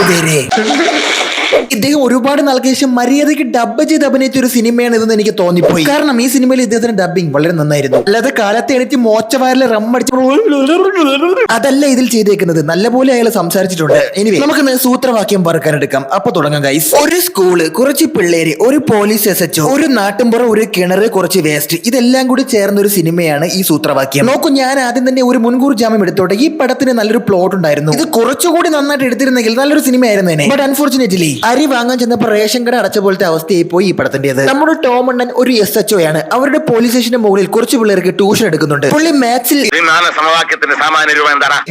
പേര്. ഇദ്ദേഹം ഒരുപാട് നാൾക്ക് ശേഷം മര്യാദയ്ക്ക് ഡബ് ചെയ്ത് അഭിനയിച്ച ഒരു സിനിമയാണ് ഇതെന്ന് എനിക്ക് തോന്നിപ്പോയി. കാരണം ഈ സിനിമയിൽ ഇദ്ദേഹത്തിന്റെ ഡബിങ് വളരെ നന്നായിരുന്നു. അല്ലാതെ കാലത്തെ എണീറ്റ് മോച്ചവാരിലെ റമ്മടിച്ച് അതല്ല ഇതിൽ ചെയ്തേക്കുന്നത്. നല്ലപോലെ അയാൾ സംസാരിച്ചിട്ടുണ്ട്. എനിവേ നമുക്ക് സൂത്രവാക്യം പറക്കാനെടുക്കാം. അപ്പൊ തുടങ്ങാം ഗൈസ്. ഒരു സ്കൂള്, കുറച്ച് പിള്ളേര്, ഒരു പോലീസ് SHO, ഒരു നാട്ടുംപുറം, ഒരു കിണറ്, കുറച്ച് വേസ്റ്റ്, ഇതെല്ലാം കൂടി ചേർന്ന ഒരു സിനിമയാണ് ഈ സൂത്രവാക്യം. നോക്കൂ, ഞാൻ ആദ്യം തന്നെ ഒരു മുൻകൂർ ജാമ്യം എടുത്തോട്ടെ. ഈ പടത്തിന് നല്ലൊരു പ്ലോട്ട് ഉണ്ടായിരുന്നു. ഇത് കുറച്ചുകൂടി നന്നായിട്ട് എടുത്തിരുന്നെങ്കിൽ നല്ലൊരു സിനിമ ആയിരുന്നേനെ. ബട്ട് അൺഫോർച്ചുനേറ്റ്ലി അരി വാങ്ങാൻ ചെന്നപ്പോൾ റേഷൻ കട അടച്ച പോലത്തെ അവസ്ഥയായി പോയി ഈ പടത്തിന്റേത്. നമ്മുടെ ടോമണ്ണൻ ഒരു SHO ആണ്. അവരുടെ പോലീസ് സ്റ്റേഷന്റെ മുകളിൽ കുറച്ച് പിള്ളേർക്ക് ട്യൂഷൻ എടുക്കുന്നുണ്ട്. പുള്ളി മാത്സിൽ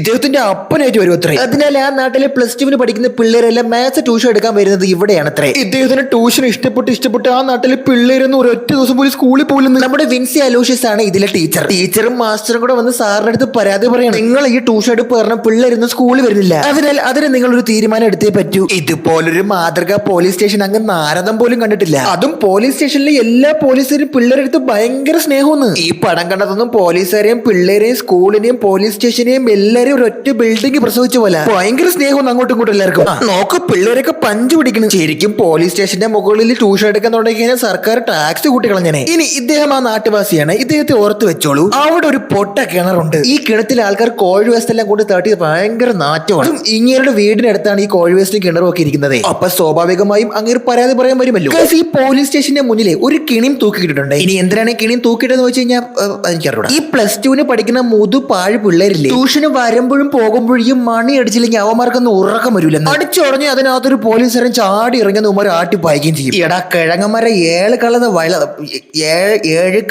ഇദ്ദേഹത്തിന്റെ അപ്പനായിട്ട് വരും അത്രേ. അതിനാൽ ആ നാട്ടിലെ +2 പഠിക്കുന്ന പിള്ളേരെല്ലാം മാത്സ് ട്യൂഷൻ എടുക്കാൻ വരുന്നത് ഇവിടെയാണ് അത്രേ. ഇദ്ദേഹത്തിന് ട്യൂഷൻ ഇഷ്ടപ്പെട്ട് ആ നാട്ടിലെ പിള്ളേരൊന്നും ഒരൊറ്റ ദിവസം പോലും സ്കൂളിൽ പോലും. നമ്മുടെ വിൻസി അലോഷ്യസ് ആണ് ഇതിലെ ടീച്ചർ. ടീച്ചറും മാസ്റ്ററും കൂടെ വന്ന് സാറിന്റെ അടുത്ത് പരാതി പറയണം, നിങ്ങൾ ഈ ട്യൂഷൻ എടുപ്പ് കാരണം പിള്ളേരൊന്നും സ്കൂളിൽ വരുന്നില്ല. അതിനാൽ അതിന് നിങ്ങളൊരു തീരുമാനം എടുത്തേ പറ്റൂ. ഇതുപോലൊരു മാതൃക പോലീസ് സ്റ്റേഷൻ അങ്ങ് നാരദം പോലും കണ്ടിട്ടില്ല. അതും പോലീസ് സ്റ്റേഷനിലെ എല്ലാ പോലീസുകാരും പിള്ളേരെടുത്ത് ഭയങ്കര സ്നേഹമൊന്നും. ഈ പടം കണ്ടതൊന്നും പോലീസുകാരെയും പിള്ളേരെയും സ്കൂളിനെയും പോലീസ് സ്റ്റേഷനെയും എല്ലാരെയും ഒരൊറ്റ ബിൽഡിംഗ് പ്രസവിച്ച പോലെ ഭയങ്കര സ്നേഹമൊന്നും അങ്ങോട്ടും ഇങ്ങോട്ടും എല്ലാവർക്കും. നോക്ക്, പിള്ളേരൊക്കെ പഞ്ച് പിടിക്കണം. ശരിക്കും പോലീസ് സ്റ്റേഷന്റെ മുകളിൽ ട്യൂഷൻ എടുക്കാൻ തുടങ്ങി കഴിഞ്ഞാൽ സർക്കാർ ടാക്സ് കൂട്ടിക്കളഞ്ഞനെ. ഇനി ഇദ്ദേഹം ആ നാട്ടുവാസിയാണ്. ഇദ്ദേഹത്തെ ഓർത്ത് വെച്ചോളൂ. അവിടെ ഒരു പൊട്ട കിണറുണ്ട്. ഈ കിണറ്റിലെ ആൾക്കാർ കോഴി വേസ്റ്റ് എല്ലാം കൊണ്ട് തട്ടി ഭയങ്കര നാറ്റമാണ്. ഇങ്ങേരുടെ വീടിനടുത്താണ് ഈ കോഴി വേസ്റ്റും കിണറും ഒക്കെ ഇരിക്കുന്നത്. അപ്പൊ സ്വാഭാവികമായും അങ്ങനെ പരാതി പറയാൻ വരുമല്ലോ. ഈ പോലീസ് സ്റ്റേഷന്റെ മുന്നിലെ ഒരു കിണിയും തൂക്കിയിട്ടുണ്ട്. ഇനി എന്തിനാണ് കിണിയും തൂക്കിയിട്ടെന്ന് വെച്ച് കഴിഞ്ഞാൽ എനിക്കറിയാം. ഈ +2 പഠിക്കുന്ന മുതുപാഴ് പിള്ളേരില്ലേ, ട്യൂഷന് വരുമ്പോഴും പോകുമ്പോഴും ഈ മണി അടിച്ചില്ലെങ്കിൽ അവന്മാർക്കൊന്നും ഉറക്കം വരൂലെന്ന് അടിച്ചുടഞ്ഞ് അതിനകത്തൊരു പോലീസുകാരൻ ചാടി ഇറങ്ങുന്ന ഉമാർ ആട്ടി പായിക്കുകയും ചെയ്യും. എടാ കിഴങ്ങന്മാരെ 7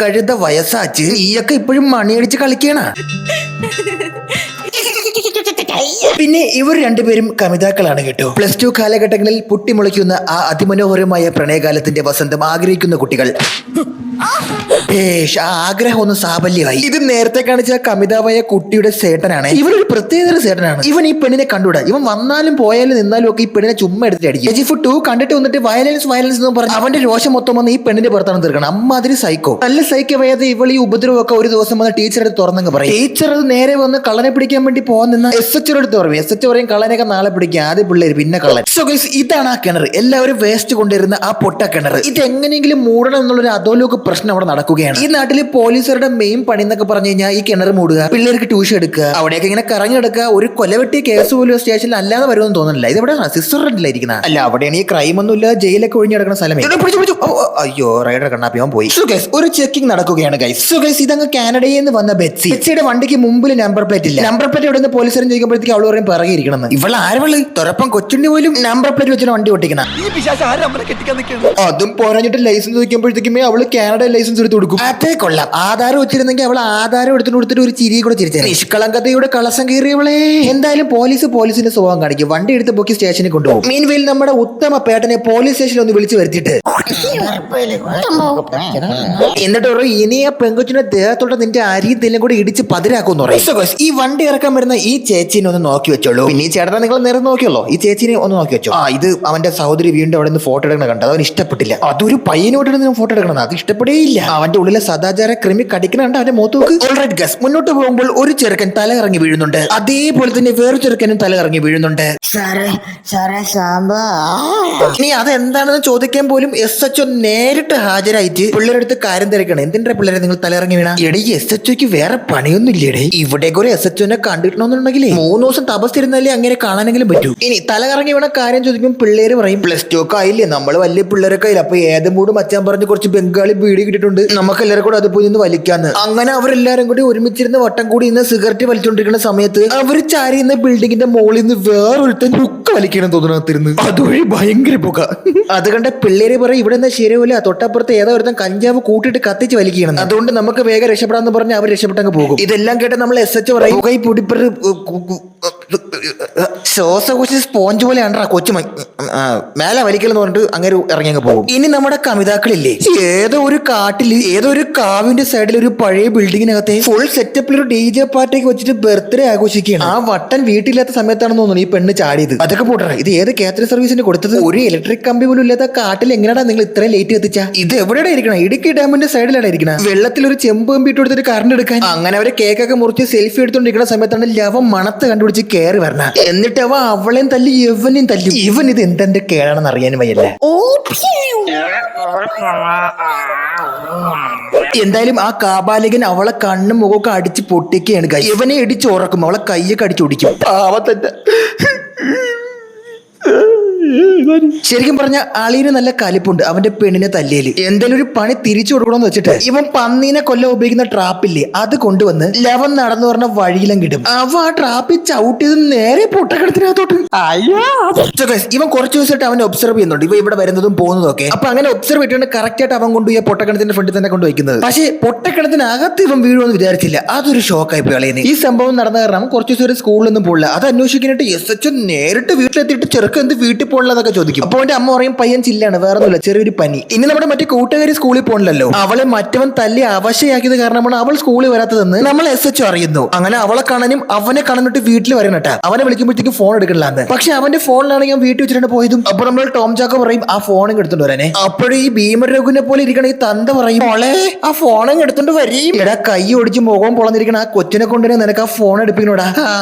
കഴുത വയസ്സാച്ച് ഈയൊക്കെ ഇപ്പോഴും മണിയടിച്ച് കളിക്കണ. പിന്നെ ഇവർ രണ്ടുപേരും കമിതാക്കളാണ് കേട്ടോ. +2 കാലഘട്ടങ്ങളിൽ പൊട്ടിമുളയ്ക്കുന്ന ആ അതിമനോഹരമായ പ്രണയകാലത്തിന്റെ വസന്തം ആഗ്രഹിക്കുന്ന കുട്ടികൾ. ആ ആഗ്രഹം ഒന്ന് സാഫല്യമായി. ഇത് നേരത്തെ കാണിച്ച കമിതാവായ കുട്ടിയുടെ സേട്ടനാണ്. ഇവനൊരു പ്രത്യേകതര സേട്ടനാണ്. ഇവൻ ഈ പെണ്ണിനെ കണ്ടുകൂടാ. ഇവൻ വന്നാലും പോയാലും നിന്നാലും ഒക്കെ ഈ പെണ്ണിനെ ചുമ്മാ എടുത്തിട്ട് അടിക്കും. KGF2 കണ്ടിട്ട് വന്നിട്ട് വയലൻസ് എന്ന് പറഞ്ഞ് അവന്റെ രോഷം മൊത്തം വന്ന് ഈ പെണ്ണിന്റെ പുറത്താണ് തീർക്കണം. അമ്മാതിരി സൈക്കോ. നല്ല സൈക്കോ വയ്യാതെ ഇവൾ ഈ ഉപദ്രവമൊക്കെ ഒരു ദിവസം വന്ന് ടീച്ചറെ തുറന്നങ്ങ് പറയും. ടീച്ചർ അത് നേരെ വന്ന് കള്ളനെ പിടിക്കാൻ വേണ്ടി പോകുന്ന SHO എടുത്ത് പറയും. SHO പറയും കള്ളനെയൊക്കെ നാളെ പിടിക്കുക, ആദ്യം പിള്ളേര് പിന്നെ കള്ളൻ. സോ ഗയ്സ്, ഇതാണ് ആ കിണർ. എല്ലാവരും വേസ്റ്റ് കൊണ്ടുവരുന്ന ആ പൊട്ട കിണർ. ഇത് എങ്ങനെയെങ്കിലും മൂടണം എന്നുള്ളൊരു അധോലോക പ്രശ്നം അവിടെ നടക്കുകയാണ്. ഈ നാട്ടിലെ പോലീസുകാരുടെ മെയിൻ പണി എന്നൊക്കെ പറഞ്ഞു കഴിഞ്ഞാൽ ഈ കിണർ മൂടുക, പിള്ളേർക്ക് ട്യൂഷൻ എടുക്കുക, അവിടെയൊക്കെ ഇങ്ങനെ കറങ്ങിയെടുക്കുക. ഒരു കൊലവെട്ടിയ കേസ് പോലും സ്റ്റേഷനിൽ അല്ലാതെ വരുമെന്ന് തോന്നുന്നില്ല. ഇത് ഇവിടെ സ്വിറ്റ്സർലൻഡിലായിരിക്കുന്ന അല്ല, അവിടെയാണ് ഈ ക്രൈം ഒന്നും ഇല്ല, ജയിലൊക്കെ ഒഴിഞ്ഞു കിടക്കുന്ന സ്ഥലമേ. അയ്യോ, റൈഡർ കണ്ണാപ്പിയാൻ പോയി. ഒരു ചെക്കിംഗ് നടക്കുകയാണ് ഗൈസ്. ഇതങ്ങ് കാനഡയിൽ നിന്ന് വന്ന ബെറ്റ്സിയുടെ വണ്ടിക്ക് മുമ്പിൽ നമ്പർ പ്ലേറ്റ് ഇല്ല. നമ്പർ പ്ലേറ്റ് എവിടെ നിന്ന് പോലീസുകാരൻ ചോദിക്കുമ്പോഴത്തേക്ക് അവൾ പറയും പിറകിയിരിക്കണം. ഇവൾ ആരവള് തുറപ്പം കൊച്ചുണ്ടി പോലും നമ്പർ പ്ലേറ്റ് വെച്ചാണ് വണ്ടി ഓട്ടിക്കണം. അതും പോരാഞ്ഞിട്ട് ലൈസൻസ് ചോദിക്കുമ്പോഴത്തേക്കുമേ അവള് കാനഡ ലൈസൻസ് എടുത്ത് കൊടുക്കും. അതേ കൊള്ളാം. ആധാരം വെച്ചിരുന്നെങ്കിൽ അവൾ ആധാരം എടുത്തിട്ട് കൊടുത്തിട്ട് ഒരു ചിരി കൂടെ ചിരിച്ചു. നിഷ്കളങ്കതയുടെ കളസം കീറിയവളെ. എന്തായാലും പോലീസിന്റെ സ്വഭാവം കാണിക്കും. വണ്ടി എടുത്ത് പൊക്കി സ്റ്റേഷനിൽ കൊണ്ടുപോകും. മീൻവെയിൽ നമ്മുടെ ഉത്തമ പേട്ടനെ പോലീസ് സ്റ്റേഷനിൽ ഒന്ന് വിളിച്ചു വരുത്തിയിട്ട് എന്നിട്ട് ഇനി ആ പെങ്കൊച്ചിന്റെ ദേഹത്തോടെ നിന്റെ അരിയും തെല്ലും കൂടി ഇടിച്ച് പതിരാക്കുമെന്ന് പറയും. ഈ വണ്ടി ഇറക്കാൻ വരുന്ന ഈ ചേച്ചിനെ ഒന്ന് നോക്കി വെച്ചോളൂ. പിന്നെ ഈ ചേട്ടനെ നിങ്ങൾ നേരെ നോക്കിയല്ലോ, ഈ ചേച്ചിനെ ഒന്ന് നോക്കി വെച്ചോ. ഇത് അവന്റെ സഹോദരി വീണ്ടും അവിടെ നിന്ന് ഫോട്ടോ എടുക്കണം കണ്ടത്. അവന് ഇഷ്ടപ്പെട്ടില്ല. അതൊരു പയ്യനോട്ട് ഫോട്ടോ എടുക്കണം, അത് ഇഷ്ടപ്പെടേയില്ല. അവന്റെ ഉള്ളിലെ സദാചാര ക്രിമി കടിക്കണുണ്ട് അവന്റെ മുഖത്ത്. ഓൾറൈറ്റ് ഗസ്, മുന്നോട്ട് പോകുമ്പോൾ ഒരു ചെറുക്കൻ തല കറങ്ങി വീഴുന്നുണ്ട്. അതേപോലെ തന്നെ വേറൊരു ചെറുക്കനും തല കറങ്ങി വീഴുന്നുണ്ട്. ഇനി അതെന്താണെന്ന് ചോദിക്കാൻ പോലും SHO നേരിട്ട് ഹാജരായിട്ട് പിള്ളേരെടുത്ത് കാര്യം തിരക്കണം. എന്തിന്റെ പിള്ളേരെ നിങ്ങൾ തലയിറങ്ങി വീണ? എടീ, SHOക്ക് വേറെ പണിയൊന്നും ഇല്ലേടേ. ഇവിടേക്ക് ഒരു SHOനെ കണ്ടിട്ടണമെന്നുണ്ടെങ്കിലേ 3 ദിവസം തപസ്സിരുന്നാലേ അങ്ങനെ കാണാനെങ്കിലും പറ്റൂ. ഇനി തലകറങ്ങി വീണ കാര്യം ചോദിക്കുമ്പോൾ പിള്ളേര് പറയും +2 ഒക്കെ ആയില്ലേ, നമ്മള് വലിയ പിള്ളേരൊക്കെ ആയില്ല, അപ്പൊ ഏത് മൂട് മച്ചാൻ പറഞ്ഞ് കുറച്ച് ബംഗാളി ബീഡി കിട്ടിയിട്ടുണ്ട്, നമുക്ക് എല്ലാവരും കൂടെ അത് പോയി നിന്ന് വലിക്കാന്ന്. അങ്ങനെ അവരെല്ലാരും കൂടി ഒരുമിച്ചിരുന്ന് വട്ടം കൂടി ഇന്ന് സിഗരറ്റ് വലിച്ചുകൊണ്ടിരിക്കുന്ന സമയത്ത് അവർ ചാരി ഇന്ന് ബിൽഡിങ്ങിന്റെ മുകളിൽ നിന്ന് വേറൊരുത്തൻ ബുക്ക് വലിക്കണം തോന്നുന്നതിരുന്ന്. അതുവഴി ഭയങ്കര പുക. അത് കണ്ട പിള്ളേര് പറയും ഇവിടെ എന്താ ശരിയല്ല, തൊട്ടപ്പുറത്ത് ഏതോ ഒരുത്തൻ കഞ്ചാവ് കൂട്ടിയിട്ട് കത്തിച്ച് വലിക്കണം, അതുകൊണ്ട് നമുക്ക് വേഗം രക്ഷപ്പെടാന്ന് പറഞ്ഞ് അവർ രക്ഷപ്പെട്ടങ്ങ് പോകും. ഇതെല്ലാം കേട്ട് നമ്മൾ SHO പറയും പുകൈ പൊടിപ്പർ ശ്വാസകോശ സ്പോഞ്ച് പോലെ ആണ്ടാ കൊച്ചു മേലെ വലിക്കലെന്ന് പറഞ്ഞിട്ട് അങ്ങനെ ഇറങ്ങി പോകും. ഇനി നമ്മുടെ കമിതാക്കളില്ലേ, ഏതോ ഒരു കാട്ടില് ഏതോ ഒരു കാവിന്റെ സൈഡിൽ ഒരു പഴയ ബിൽഡിങ്ങിനകത്തെ ഫുൾ സെറ്റപ്പിൽ ഒരു DJ പാർട്ടിക്ക് വെച്ചിട്ട് ബർത്ത്ഡേ ആഘോഷിക്കുകയാണ്. ആ വട്ടൻ വീട്ടിലില്ലാത്ത സമയത്താണെന്ന് തോന്നുന്നു ഈ പെണ്ണ് ചാടിയത്. അതൊക്കെ പോട്ടെ, ഇത് ഏത് കാറ്ററിംഗ് സർവീസിന് കൊടുത്തത്? ഒരു ഇലക്ട്രിക് കമ്പി പോലും ഇല്ലാത്ത കാട്ടിൽ എങ്ങനെയാണ് നിങ്ങൾ ഇത്രയും ലേറ്റ് എത്തിച്ച? ഇത് എവിടെയാണ് ഇരിക്കണം? ഇടുക്കി ഡാമിന്റെ സൈഡിലാണ് ഇരിക്കണം. വെള്ളത്തിൽ ഒരു ചെമ്പ് കമ്പി ഇട്ട് കൊടുത്തിട്ട് കറണ്ട് എടുക്കാൻ. അങ്ങനെ അവര് കേക്കൊക്കെ മുറിച്ച് സെൽഫി എടുത്തോണ്ടിരിക്കുന്ന സമയത്താണ് ലവം മണത്ത് കണ്ടുപിടിച്ച് കയറി വരണം. എന്നിട്ട് എന്നിട്ട് അവളെയും തല്ലി ഇവനെയും തല്ലി. ഇവൻ ഇത് എന്തെന്റെ കേടാണെന്ന് അറിയാനും വയ്യല്ല. എന്തായാലും ആ കാബാലികൻ അവളെ കണ്ണും മുഖമൊക്കെ അടിച്ച് പൊട്ടിക്കുകയാണ്. ഇവനെ ഇടിച്ച് ഉറക്കും, അവളെ കയ്യൊക്കെ അടിച്ചൊടിക്കും. പാവത്തന്നെ. ശരിക്കും പറഞ്ഞ അളിയന് നല്ല കലിപ്പുണ്ട് അവന്റെ പെണ്ണിനെ തല്ലിയല്. എന്തെങ്കിലും ഒരു പണി തിരിച്ചു കൊടുക്കണമെന്ന് വെച്ചിട്ട് ഇവൻ പന്നീനെ കൊല്ലം ഉപയോഗിക്കുന്ന ട്രാപ്പില്ലേ അത് കൊണ്ടുവന്ന് ലവൻ നടന്നു പറഞ്ഞ വഴിയിലും കിട്ടും. ആ ട്രാപ്പിൽ ചവിട്ടിയത് നേരെ പൊട്ടക്കിടത്തിനകത്തോട്ട്. ഇവൻ കുറച്ച് ദിവസമായിട്ട് അവനെ ഒബ്സർവ് ചെയ്യുന്നുണ്ട്, ഇവ ഇവിടെ വരുന്നതും പോകുന്നതും ഒക്കെ. അപ്പൊ അങ്ങനെ ഒബ്സർവ് ചെയ്തിട്ട് കറക്റ്റ് ആയിട്ട് അവൻ കൊണ്ടുപോയി പൊട്ടക്കിണത്തിന്റെ ഫ്രണ്ടിൽ തന്നെ കൊണ്ടുവയ്ക്കുന്നത്. പക്ഷേ പൊട്ടക്കിണത്തിനകത്ത് ഇവൻ വീഴുമെന്ന് വിചാരിച്ചില്ല. അതൊരു ഷോക്കായി പോയി അളിയന്. ഈ സംഭവം നടന്ന കാരണം കുറച്ച് ദിവസം സ്കൂളിലൊന്നും പോകില്ല. അത് അന്വേഷിക്കാനായിട്ട് SHO നേരിട്ട് വീട്ടിലെത്തിയിട്ട് ചെറുക്ക് എന്ത് വീട്ടിൽ പോകണമെന്നൊക്കെ ചോദിക്കും. അപ്പൊ അവന്റെ അമ്മ പറയും പയ്യൻ ചില്ലാണ്, വേറെ ഒന്നുമില്ല, ചെറിയൊരു പനി. ഇനി നമ്മുടെ മറ്റേ കൂട്ടുകാരി സ്കൂളിൽ പോകണല്ലോ, അവളെ മറ്റവൻ തല്ലി അവശയാക്കിയത് കാരണമാണ് അവൾ സ്കൂളിൽ വരാത്തതെന്ന് നമ്മൾ SHO അറിയുന്നു. അങ്ങനെ അവളെ കാണാനും അവനെ കാണാനിട്ട് വീട്ടിൽ വരണട്ടാ. അവനെ വിളിക്കുമ്പോഴത്തേക്ക് ഫോൺ എടുക്കണില്ലാന്ന്. പക്ഷെ അവന്റെ ഫോണിലാണെങ്കിൽ വീട്ടിൽ വെച്ചിട്ട് പോയതും. അപ്പൊ നമ്മൾ ടോം ചാക്കോ പറയും ആ ഫോണും എടുത്തോണ്ട് വരാനേ. അപ്പോഴും ഈ ഭീമരഘുവിനെ പോലെ ഇരിക്കണ ഈ തന്ത പറയും മോളെ ആ ഫോണും എടുത്തോണ്ട് വരും. എടാ കൈ ഒടിച്ച് മുഖം പൊളന്നിരിക്കണ ആ കൊച്ചിനെ കൊണ്ടുവരെ നിനക്ക് ആ ഫോൺ എടുപ്പിക്കണോടാ.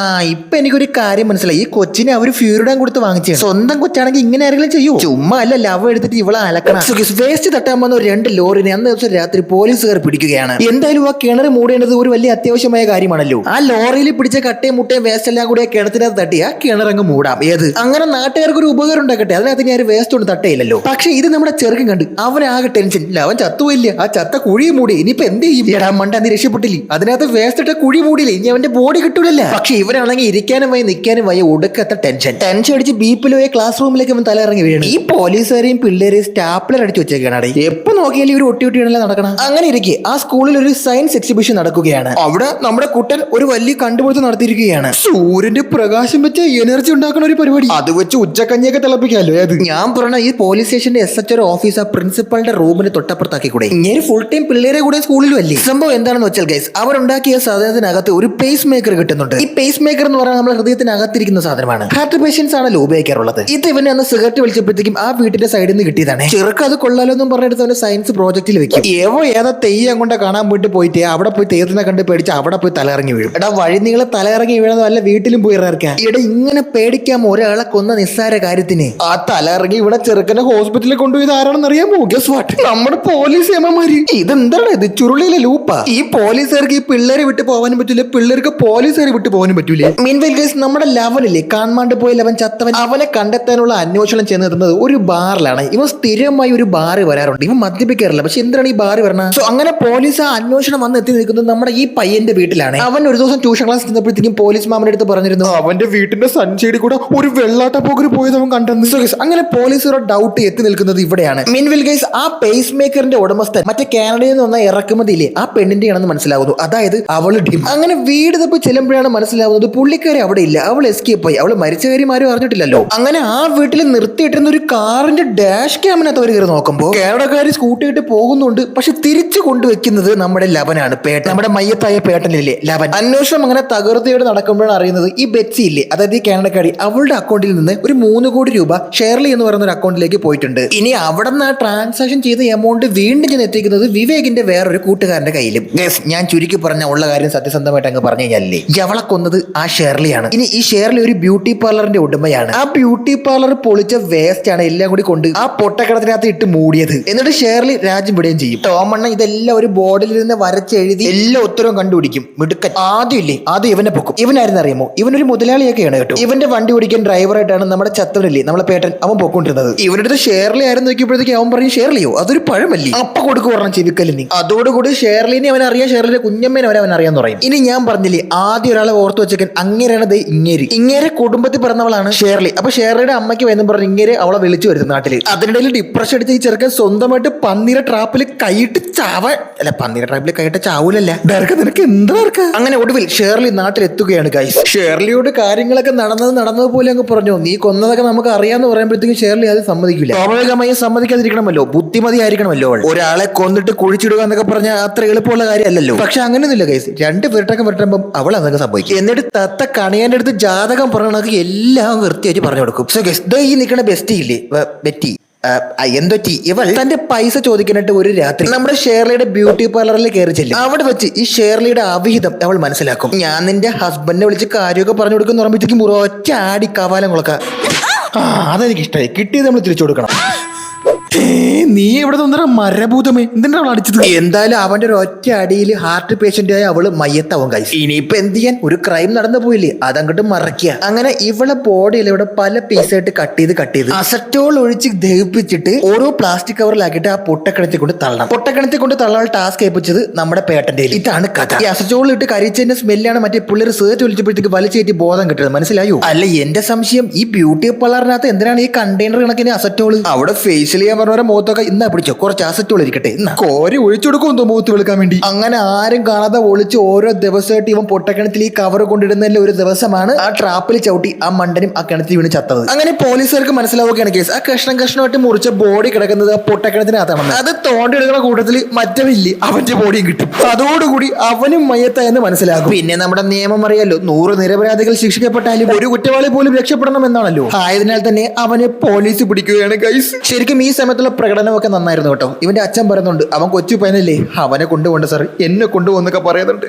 ഇപ്പൊ എനിക്കൊരു കാര്യം മനസ്സിലായി, ഈ കൊച്ചിനെ അവര് ഫ്യൂരിഡാൻ കൊടുത്ത് വാങ്ങിച്ചു. സ്വന്തം കൊച്ചാണെങ്കിൽ ഇങ്ങനെ ആരെങ്കിലും ചെയ്യൂ? ചുമ്മാ അല്ല, ലവ് എടുത്തിട്ട് ഇവളെ അലക്കണം. വേസ്റ്റ് തട്ടാൻ വന്ന 2 ലോറിനെ അന്ന് ദിവസം രാത്രി പോലീസുകാർ പിടിക്കുകയാണ്. എന്തായാലും ആ കിണർ മൂടേണ്ടത് ഒരു വലിയ അത്യാവശ്യമായ കാര്യമാണല്ലോ. ആ ലോറിയിൽ പിടിച്ച കട്ടയും മുട്ടയും വേസ്റ്റ് എല്ലാം കൂടി കിണറ്റിനകത്ത് തട്ടി ആ കിണറങ്ങ് മൂടാം. ഏത് അങ്ങനെ നാട്ടുകാർക്ക് ഒരു ഉപകാരം ഉണ്ടാക്കട്ടെ, അതിനകത്ത് ഞാൻ വേസ്റ്റ് ഒന്നും തട്ടയില്ലല്ലോ. പക്ഷെ ഇത് നമ്മുടെ ചെറുക്കൻ കണ്ട് അവനാകെ ടെൻഷൻ. അവൻ ചത്തുപോയില്ല, ആ ചത്ത കുഴി മൂടി, ഇനിയിപ്പോ എന്ത് ചെയ്യും? എടാ മണ്ട നീ രക്ഷപ്പെട്ടില്ലേ, അതിനകത്ത് വേസ്റ്റ് ഇട്ട കുഴി മൂടിയില്ലേ, ഇനി അവന്റെ ബോഡി കിട്ടൂലല്ല. പക്ഷെ ഇവനാണെങ്കിൽ ഇരിക്കാനും വയ്യ നിൽക്കാനും വയ്യ, ഒടുക്കത്തെ ടെൻഷൻ അടിച്ച് ബീപ്പിൽ പോയ ക്ലാസ് റൂമിലേക്ക് അവൻ തലയിറങ്ങി വീഴണം. ഈ പോലീസുകാരെയും പിള്ളേരെയും സ്റ്റാപ്ലർ അടിച്ചു വെച്ചേക്കാണ്. എപ്പോ നോക്കിയാലും ഇവർ ഒട്ടിയൊട്ടിയാണല്ലോ നടക്കണം. അങ്ങനെ ഇരിക്കെ ആ സ്കൂളിൽ ഒരു സയൻസ് എക്സിബിഷൻ നടക്കുകയാണ്. അവിടെ നമ്മുടെ കുട്ടൻ ഒരു വലിയ കണ്ടുപിടുത്തം നടത്തിയിരിക്കുകയാണ്. സൂര്യന്റെ പ്രകാശം വെച്ച് എനർജി ഉണ്ടാക്കുന്ന ഒരു പരിപാടി. അത് വെച്ച് ഉച്ചക്കഞ്ഞിയൊക്കെ തിളപ്പിക്കാമല്ലോ. അത് ഞാൻ പറഞ്ഞ ഈ പോലീസ് സ്റ്റേഷന്റെ SHO ഓഫീസ് ആ പ്രിൻസിപ്പളുടെ റൂമിന് തൊട്ടപ്പുറത്താക്കി കൂടെ. ഇങ്ങനെ ഫുൾ ടൈം പിള്ളേരെ കൂടെ സ്കൂളിലും അല്ലേ. സംഭവം എന്താണെന്ന് വെച്ചാൽ ഗൈസ്, അവരുണ്ടാക്കിയ സാധനത്തിനകത്ത് ഒരു പേസ് മേക്കർ കിട്ടുന്നുണ്ട്. ഈ പേസ് മേക്കർ എന്ന് പറഞ്ഞാൽ നമ്മുടെ ഹൃദയത്തിനകത്തിരിക്കുന്ന സാധനമാണ്. ഹാർട്ട് പേഷ്യൻസ് ആണല്ലോ ഉപയോഗിക്കാറുള്ളത്. ഇത് ഇവനെ അന്ന് സിഗരറ്റ് വലിച്ചപ്പോഴത്തേക്കും ആ വീട്ടിന്റെ സൈഡിൽ നിന്ന് കിട്ടിയതാണ്. ചെറുക്ക് അത് കൊള്ളാലോ എന്നും പറഞ്ഞെടുത്ത് അവന് സയൻസ് പ്രോജക്റ്റിൽ വെക്കും. ഏതാ തെയ്യം കൊണ്ട് കാണാൻ പോയിട്ട് അവിടെ പോയി തെയ്യത്തിനെ കണ്ട് പേടിച്ച് അവിടെ പോയി തലയിറങ്ങി വീഴും. എടാ വഴി നിങ്ങളെ തലയിറങ്ങി വീഴുന്നത് വല്ല വീട്ടിലും പോയി ഇറക്കാൻ. ഇവിടെ ഇങ്ങനെ പേടിക്കാം ഒരാളെ കൊന്ന നിസ്സാര കാര്യത്തിന്. ആ തലയിറങ്ങി ഇവിടെ ചെറുക്കനെ ഹോസ്പിറ്റലിൽ കൊണ്ടുപോയത് ആരാണെന്ന് അറിയാമോ? ഗസ് വാട്ട്, നമ്മുടെ പോലീസ് ഏമാര്. ഇതെന്താണ് ഇത്, ചുരുളിയിലെ ലൂപ്പാ. ഈ പോലീസുകാർക്ക് ഈ പിള്ളേരെ വിട്ട് പോകാനും പറ്റൂല, പിള്ളേർക്ക് പോലീസുകാരെ വിട്ട് പോകാനും പറ്റൂലേ. മീൻവെൽ ഗൈസ്, നമ്മുടെ ലവനില്ലേ കാണാണ്ട് പോയി ലവൻ ചത്തവൻ, അവനെ കണ്ടെത്താനുള്ള അന്വേഷണം ചെന്ന് നിർത്തുന്നത് ഒരു ബാറിലാണ്. ഇവൻ സ്ഥിരമായി ഒരു ബാറ് വരാറുണ്ട്. ഇവൻ മദ്യപിക്കാറില്ല, പക്ഷെ എന്തിനാണ് ഈ ബാറ് വരണ? സോ അങ്ങനെ പോലീസ് ആ അന്വേഷണം വന്ന് എത്തി നിൽക്കുന്നത് നമ്മുടെ ഈ പയ്യന്റെ വീട്ടിലാണ്. അവൻ ഒരു ദിവസം ട്യൂഷൻ ക്ലാസ് ചെന്നപ്പോഴത്തേക്കും പോലീസ് മാമന്റെ അടുത്ത് പറഞ്ഞിരുന്നു അവന്റെ വീട്ടിന്റെ സൺഷെയ്ഡിൽ കൂടെ ഒരു വെള്ളാട്ട പോകര് പോയത് അവൻ കണ്ടെന്ന്. സോ ഗൈസ്, അങ്ങനെ പോലീസുകാരുടെ ഡൗട്ട് എത്തി നിൽക്കുന്നത് ഇവിടെയാണ്. മീൻവെൽ ഗൈസ്, ആ പേസ് മേക്കറിന്റെ ഉടമസ്ഥൻ മറ്റേ കാനഡയിൽ നിന്ന് വന്ന ഇറക്കുമതിയില്ലേ ആ പെണ്ണിന്റെ ആണെന്ന് മനസ്സിലാവുന്നു. അതായത് അവള് ഡിം. അങ്ങനെ വീട് തപ്പി ചെല്ലുമ്പോഴാണ് മനസ്സിലാവുന്നത് പുള്ളിക്കാരി അവിടെ ഇല്ല, അവൾ എസ്കേപ്പ് ആയി. അവള് മരിച്ച കാര്യം ആരും അറിഞ്ഞിട്ടില്ലല്ലോ. അങ്ങനെ ആ വീട്ടിൽ നിർത്തിയിട്ടിരുന്ന ഒരു കാറിന്റെ ഡാഷ് ക്യാമിനകത്ത് അവർ കയറി നോക്കുമ്പോൾ കേരളക്കാർ സ്കൂട്ടിയിട്ട് പോകുന്നുണ്ട്. പക്ഷെ തിരിച്ചു കൊണ്ടുവെക്കുന്നത് നമ്മുടെ ലവനാണ്. പേട്ടൻ, നമ്മുടെ മയ്യത്തായ പേട്ടനില്ലേ ലവൻ. അന്വേഷണം അങ്ങനെ തകർത്തിയോട് നടക്കുമ്പോഴാണ് അറിയുന്നത് ഈ ബെറ്റ്സി ഇല്ലേ, അതായത് ഈ കാനഡക്കാരി, അവളുടെ അക്കൗണ്ടിൽ നിന്ന് ഒരു 3 കോടി രൂപ ഷേർലി എന്ന് പറയുന്ന ഒരു അക്കൗണ്ടിലേക്ക് പോയിട്ടുണ്ട്. ഇനി അവിടെ നിന്ന് ആ ട്രാൻസാക്ഷൻ ചെയ്ത എമൗണ്ട് വീണ്ടും ഞാൻ എത്തിക്കുന്നത് വിവേകിന്റെ വേറൊരു കൂട്ടുകാരന്റെ കയ്യിലും. ഞാൻ ചുരുക്കി പറഞ്ഞ ഉള്ള കാര്യം സത്യസന്ധമായിട്ട് അങ്ങ് പറഞ്ഞു കഴിഞ്ഞാലേ, അവളെ കൊന്നത് ആ ഷേർലിയാണ്. ഇനി ഈ ഷേർലി ഒരു ബ്യൂട്ടി പാർലറിന്റെ ഉടമയാണ്. ആ ബ്യൂട്ടി പാർലർ പൊളിച്ച വേസ്റ്റ് ആണ് എല്ലാം കൂടി കൊണ്ട് ആ പൊട്ടക്കടത്തിനകത്ത് ഇട്ട് മൂടിയത്. എന്നിട്ട് ഷേർലി രാജ്യം വിടുകയും ചെയ്യും. ടോമണ്ണ ഇതെല്ലാം ഒരു ബോർഡിൽ ഇരുന്ന് വരച്ചെഴുതി എല്ലാ ഉത്തരവും കണ്ടുപിടിക്കും. മിടുക്കൻ. ആദ്യം ഇവനെ പൊക്കും. ഇവനായിരുന്നു അറിയുമോ, ഇവനൊരു മുതലാളിയൊക്കെയാണ് കേട്ടോ. ഇവന്റെ വണ്ടി ഓടിക്കാൻ ഡ്രൈവറായിട്ടാണ് നമ്മുടെ ചത്തവനില്ലേ നമ്മളെ പേട്ടൻ, അവൻ പൊക്കൊണ്ടിരുന്നത്. ഇവന്റെ അടുത്ത് ഷേർലി ആയിരുന്നു നോക്കിയപ്പോഴത്തേക്ക് അവൻ പറയും ഷേർലിയോ അതൊരു പഴമല്ലേ, അപ്പ കൊടുക്കു പറഞ്ഞ ചെവിക്കലിന്. അതോടുകൂടി ഷേർലിനെ അവൻ അറിയാം, ഷേർലിന്റെ കുഞ്ഞമ്മേനെ അവൻ അറിയാൻ പറയും. ഇനി ഞാൻ പറഞ്ഞില്ലേ ആദ്യം ഒരാളെ ഓർത്ത് വെച്ചേക്കാൻ, അങ്ങനെയാണ് ഇങ്ങേരെ കുടുംബത്തിൽ പിറന്നവളാണ് ഷേർലി. അപ്പൊ ഷേർലിയുടെ അമ്മയ്ക്ക് വേണം പറഞ്ഞ് ഇങ്ങനെ അവളെ വിളിച്ചു വരുന്നു നാട്ടില്. അതിനിടയിൽ ഡിപ്രഷൻ അടിച്ച ഈ ചെറുക്കൻ സ്വന്തമായിട്ട് പന്നീരെ ട്രാപ്പിൽ കൈയിട്ട് പന്നീരെ ട്രാപ്പിൽ കൈയിട്ട് ചാവൂലല്ല. നിനക്ക് എന്താ? അങ്ങനെ ഒടുവിൽ ഷേർലി നാട്ടിലെത്തുകയാണ് ഗൈസ്. ഷേർലിയോട് കാര്യങ്ങളൊക്കെ നടന്നതുപോലെ അങ്ങ് പറഞ്ഞു, നീ കൊന്നതൊക്കെ നമുക്ക് അറിയാന്ന് പറയുമ്പോഴത്തേക്കും ഷേർലി അത് സമ്മതിക്കില്ല. സ്വാഭാവികമായും സമ്മതിക്കാതിരിക്കണമല്ലോ, ബുദ്ധിമതി ആയിരിക്കണമല്ലോ. ഒരാളെ കൊന്നിട്ട് കുഴിച്ചിടുക എന്നൊക്കെ പറഞ്ഞാൽ അത്ര എളുപ്പമുള്ള കാര്യമല്ലല്ലോ. പക്ഷെ അങ്ങനെയൊന്നുമില്ല ഗൈസ്, 2 വിരട്ടമ്പം അവൾ അതൊക്കെ സംഭവിക്കും. എന്നിട്ട് തത്ത കണിയാൻ്റെ അടുത്ത് ജാതകം പറയണക്ക് എല്ലാം വൃത്തിയായിട്ട് പറഞ്ഞു കൊടുക്കും. സോ ഗൈസ്, ഈ നിൽക്കണ ബെസ്റ്റി ഇല്ലേ, ബെറ്റി, എന്തൊറ്റി ഇവൾ തന്റെ പൈസ ചോദിക്കാനായിട്ട് ഒരു രാത്രി നമ്മുടെ ഷേർലിയുടെ ബ്യൂട്ടി പാർലറിൽ കയറി ചെല്ലും. അവിടെ വെച്ച് ഈ ഷേർലിയുടെ അവിഹിതം അവൾ മനസ്സിലാക്കും. ഞാൻ നിന്റെ ഹസ്ബൻഡിനെ വിളിച്ച് കാര്യമൊക്കെ പറഞ്ഞു കൊടുക്കുന്ന പറയുമ്പോഴത്തേക്കും ഒറ്റ ആടി കവാലം കൊളക്ക. അതെനിക്ക് ഇഷ്ടമായി. കിട്ടിയത് നമ്മൾ തിരിച്ചു കൊടുക്കണം. നീ ഇവിടെ തോന്നറ മരഭൂതമേ, എന്തിനാ അവൾ അടിച്ചത്? എന്തായാലും അവന്റെ ഒരു ഒറ്റ അടിയിൽ ഹാർട്ട് പേഷ്യന്റ് ആയ അവള് മയ്യത്താവും ഗൈസ്. ഇനിയിപ്പോ എന്ത് ചെയ്യാൻ, ഒരു ക്രൈം നടന്നു പോയില്ലേ, അതങ്ങോട്ട് മറക്കുക. അങ്ങനെ ഇവളെ ബോഡിയിൽ ഇവിടെ പല പീസായിട്ട് കട്ട് ചെയ്ത് അസറ്റോൾ ഒഴിച്ച് ദഹിപ്പിച്ചിട്ട് ഓരോ പ്ലാസ്റ്റിക് കവറിലാക്കിയിട്ട് ആ പൊട്ടക്കിണത്തിൽ കൊണ്ട് തള്ളണം. പൊട്ടക്കിണത്തിൽ കൊണ്ട് തള്ളാൻ ടാസ്ക് ഏൽപ്പിച്ചത് നമ്മുടെ പേട്ടന്റെ. ഇതാണ് കഥ. ഈ അസറ്റോൾ ഇട്ട് കരിച്ചതിന്റെ സ്മെല്ലാണ് മറ്റേ പുള്ളി റിസേർച്ച് ഒഴിച്ചപ്പോഴത്തേക്ക് വലിച്ചേറ്റി ബോധം കിട്ടുന്നത്. മനസ്സിലായോ? അല്ല, എന്റെ സംശയം ഈ ബ്യൂട്ടി പാർലറിനകത്ത് എന്തിനാണ് ഈ കണ്ടെയ്നർ കണക്കിന് അസറ്റോൾ? അവിടെ ഫേഷ്യൽ ചെയ്യാൻ പറഞ്ഞവരെ മുഖത്തൊക്കെ ഇന്നാ പിടിച്ചോ, കുറച്ച് അസറ്റോൾ ഇരിക്കട്ടെ, ഇന്നാ കോരി ഒഴിച്ചു കൊടുക്കും മുഖത്ത് വെളുക്കാൻ വേണ്ടി. അങ്ങനെ ആരും കാണാതെ ഒളിച്ച് ഓരോ ദിവസമായിട്ട് ഇവൻ പൊട്ടക്കിണത്തിൽ ഈ കവർ കൊണ്ടിടുന്നതിൽ ഒരു ദിവസമാണ് ആ ട്രാപ്പിൽ ചവിട്ടി ആ മണ്ടനും ആ കിണത്തിൽ വീണ് ചത്തത്. അങ്ങനെ പോലീസുകാർക്ക് മനസ്സിലാവുകയാണ് കേസ്. ആ കഷ്ണമായിട്ട് മുറിച്ച ബോഡി കിടക്കുന്നത് ആ പൊട്ടക്കിണത്തിനകത്താണെന്ന്. അത് തോണ്ടിയെടുക്കുന്ന കൂട്ടത്തിൽ മറ്റവില്ലേ അവന്റെ ബോഡിയും കിട്ടും. അതോടുകൂടി അവനും മയ്യത്തായെന്ന് മനസ്സിലാകും. പിന്നെ നമ്മുടെ നിയമം അറിയാലോ, 100 നിരപരാധികൾ ശിക്ഷിക്കപ്പെട്ടാലും ഒരു കുറ്റവാളി പോലും രക്ഷപ്പെടണം എന്നാണല്ലോ. ആയതിനാൽ തന്നെ അവനെ പോലീസ് പിടിക്കുകയാണ് ഗൈസ്. ശരിക്കും ഈ സമയത്തുള്ള പ്രകടനമൊക്കെ നന്നായിരുന്നു കേട്ടോ. ഇവന്റെ അച്ഛൻ പറയുന്നുണ്ട്, അവൻ കൊച്ചു പയ്യനല്ലേ, അവനെ കൊണ്ടുപോകണ്ട സാർ, എന്നെ കൊണ്ടുപോകുന്നൊക്കെ പറയുന്നുണ്ട്.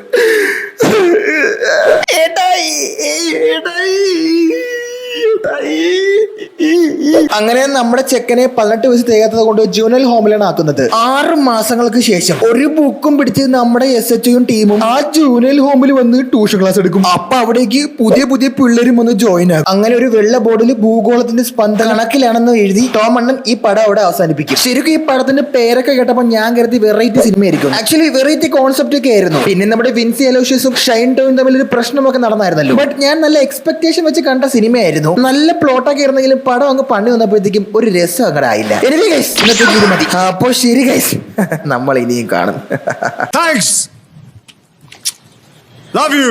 അങ്ങനെ നമ്മുടെ ചെക്കനെ 18 വയസ്സ് തികയാത്തത് കൊണ്ട് ജൂനൽ ഹോമിലാണ് ആക്കുന്നത്. 6 മാസങ്ങൾക്ക് ശേഷം ഒരു ബുക്കും പിടിച്ച് നമ്മുടെ SHOയും ടീമും ആ ജൂനൽ ഹോമിൽ വന്ന് ട്യൂഷൻ ക്ലാസ് എടുക്കും. അപ്പൊ അവിടേക്ക് പുതിയ പിള്ളേരും വന്ന് ജോയിൻ ആകും. അങ്ങനെ ഒരു വെള്ള ബോർഡിൽ ഭൂഗോളത്തിന്റെ സ്പന്ദന കണക്കിലാണെന്ന് എഴുതി ടോം അണ്ണൻ ഈ പടം അവിടെ അവസാനിപ്പിക്കും. ശരിക്കും ഈ പടത്തിന്റെ പേരൊക്കെ കേട്ടപ്പോൾ ഞാൻ കരുതി വെറൈറ്റി സിനിമ ആയിരിക്കും. ആക്ച്വലി വെറൈറ്റി കോൺസെപ്റ്റ് ഒക്കെ ആയിരുന്നു. പിന്നെ നമ്മുടെ വിൻസി അലോഷ്യസും ഷൈൻ ടോയും തമ്മിൽ ഒരു പ്രശ്നമൊക്കെ നടന്നായിരുന്നല്ലോ. ബട്ട് ഞാൻ നല്ല എക്സ്പെക്ടേഷൻ വെച്ച് കണ്ട സിനിമയായിരുന്നു. നല്ല പ്ലോട്ടൊക്കെ ആയിരുന്നെങ്കിലും പടം അങ്ങ് പണി വന്നപ്പോഴത്തേക്കും ഒരു രസം അങ്ങനെ ആയില്ല. ഇന്നത്തെ മതി. അപ്പോ ശരി ഗൈസ്, നമ്മൾ ഇനിയും കാണും. Thanks. Love you.